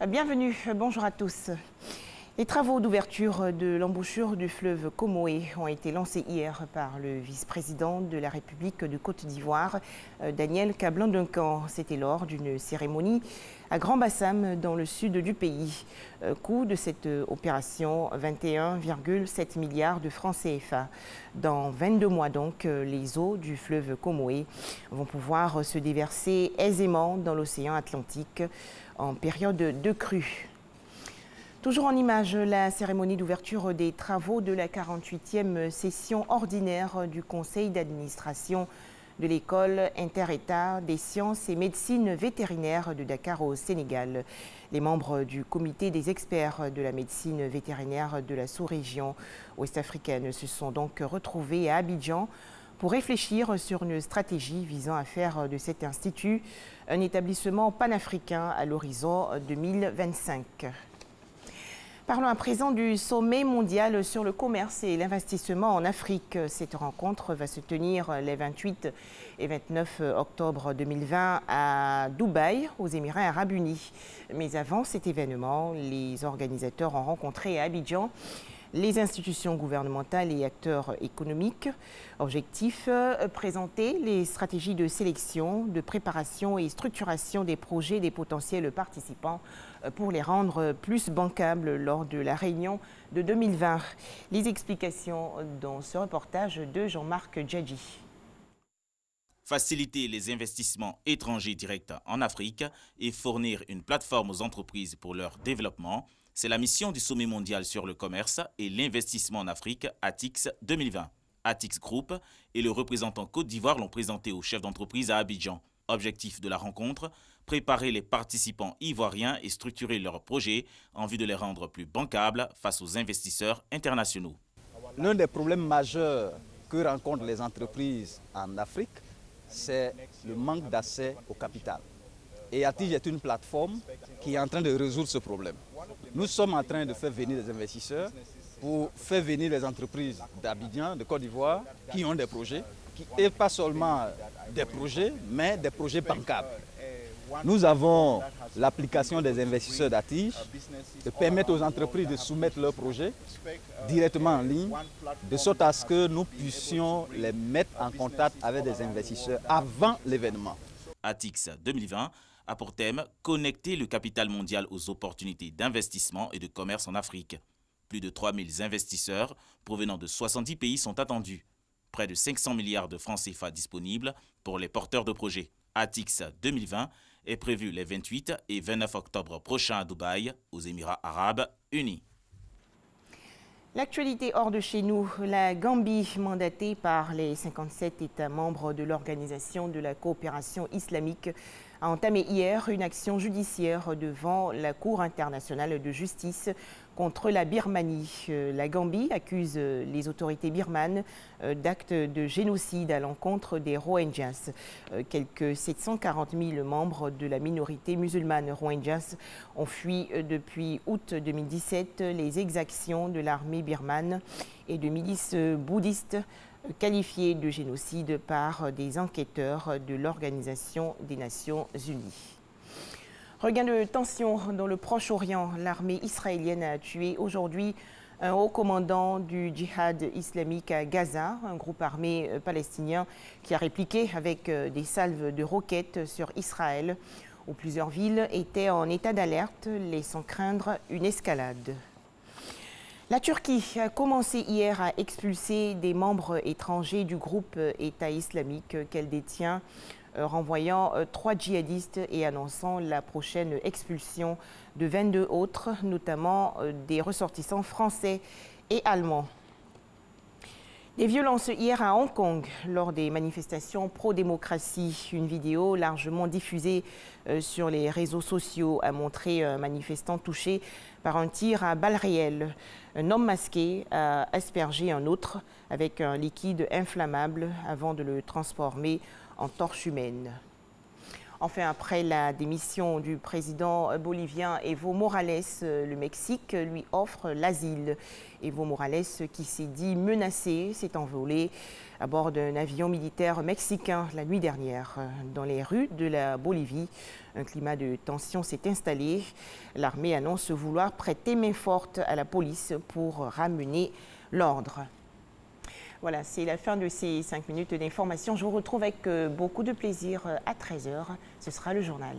Bienvenue, bonjour à tous. Les travaux d'ouverture de l'embouchure du fleuve Comoé ont été lancés hier par le vice-président de la République de Côte d'Ivoire, Daniel Kablan-Duncan. C'était lors d'une cérémonie à Grand-Bassam, dans le sud du pays. Coût de cette opération, 21,7 milliards de francs CFA. Dans 22 mois donc, les eaux du fleuve Comoé vont pouvoir se déverser aisément dans l'océan Atlantique en période de crue. Toujours en images, la cérémonie d'ouverture des travaux de la 48e session ordinaire du Conseil d'administration de l'École inter-État des sciences et médecine vétérinaire de Dakar au Sénégal. Les membres du comité des experts de la médecine vétérinaire de la sous-région ouest-africaine se sont donc retrouvés à Abidjan pour réfléchir sur une stratégie visant à faire de cet institut un établissement panafricain à l'horizon 2025. Parlons à présent du sommet mondial sur le commerce et l'investissement en Afrique. Cette rencontre va se tenir les 28 et 29 octobre 2020 à Dubaï, aux Émirats arabes unis. Mais avant cet événement, les organisateurs ont rencontré à Abidjan les institutions gouvernementales et acteurs économiques. Objectif, présenter les stratégies de sélection, de préparation et structuration des projets des potentiels participants pour les rendre plus bancables lors de la réunion de 2020. Les explications dans ce reportage de Jean-Marc Djadji. Faciliter les investissements étrangers directs en Afrique et fournir une plateforme aux entreprises pour leur développement, c'est la mission du sommet mondial sur le commerce et l'investissement en Afrique, ATIX 2020. ATIX Group et le représentant Côte d'Ivoire l'ont présenté aux chefs d'entreprise à Abidjan. Objectif de la rencontre, préparer les participants ivoiriens et structurer leurs projets en vue de les rendre plus bancables face aux investisseurs internationaux. L'un des problèmes majeurs que rencontrent les entreprises en Afrique, c'est le manque d'accès au capital. Et ATIX est une plateforme qui est en train de résoudre ce problème. Nous sommes en train de faire venir des investisseurs pour faire venir les entreprises d'Abidjan, de Côte d'Ivoire, qui ont des projets, et pas seulement des projets, mais des projets bancables. Nous avons l'application des investisseurs d'ATIX de permettre aux entreprises de soumettre leurs projets directement en ligne, de sorte à ce que nous puissions les mettre en contact avec des investisseurs avant l'événement. ATIX 2020 a pour thème « Connecter le capital mondial aux opportunités d'investissement et de commerce en Afrique ». Plus de 3000 investisseurs provenant de 70 pays sont attendus. Près de 500 milliards de francs CFA disponibles pour les porteurs de projets. ATIX 2020 est prévu les 28 et 29 octobre prochains à Dubaï, aux Émirats arabes unis. L'actualité hors de chez nous, la Gambie, mandatée par les 57 États membres de l'Organisation de la coopération islamique, a entamé hier une action judiciaire devant la Cour internationale de justice contre la Birmanie. La Gambie accuse les autorités birmanes d'actes de génocide à l'encontre des Rohingyas. Quelques 740 000 membres de la minorité musulmane Rohingyas ont fui depuis août 2017 les exactions de l'armée birmane et de milices bouddhistes qualifiées de génocide par des enquêteurs de l'Organisation des Nations Unies. Regain de tension dans le Proche-Orient. L'armée israélienne a tué aujourd'hui un haut commandant du djihad islamique à Gaza, un groupe armé palestinien qui a répliqué avec des salves de roquettes sur Israël, où plusieurs villes étaient en état d'alerte, laissant craindre une escalade. La Turquie a commencé hier à expulser des membres étrangers du groupe État islamique qu'elle détient, renvoyant 3 djihadistes et annonçant la prochaine expulsion de 22 autres, notamment des ressortissants français et allemands. Des violences hier à Hong Kong lors des manifestations pro-démocratie. Une vidéo largement diffusée sur les réseaux sociaux a montré un manifestant touché par un tir à balles réelles. Un homme masqué a aspergé un autre avec un liquide inflammable avant de le transformer en torche humaine. Enfin, après la démission du président bolivien Evo Morales, le Mexique lui offre l'asile. Evo Morales, qui s'est dit menacé, s'est envolé à bord d'un avion militaire mexicain la nuit dernière. Dans les rues de la Bolivie, un climat de tension s'est installé. L'armée annonce vouloir prêter main forte à la police pour ramener l'ordre. Voilà, c'est la fin de ces 5 minutes d'information. Je vous retrouve avec beaucoup de plaisir à 13h. Ce sera le journal.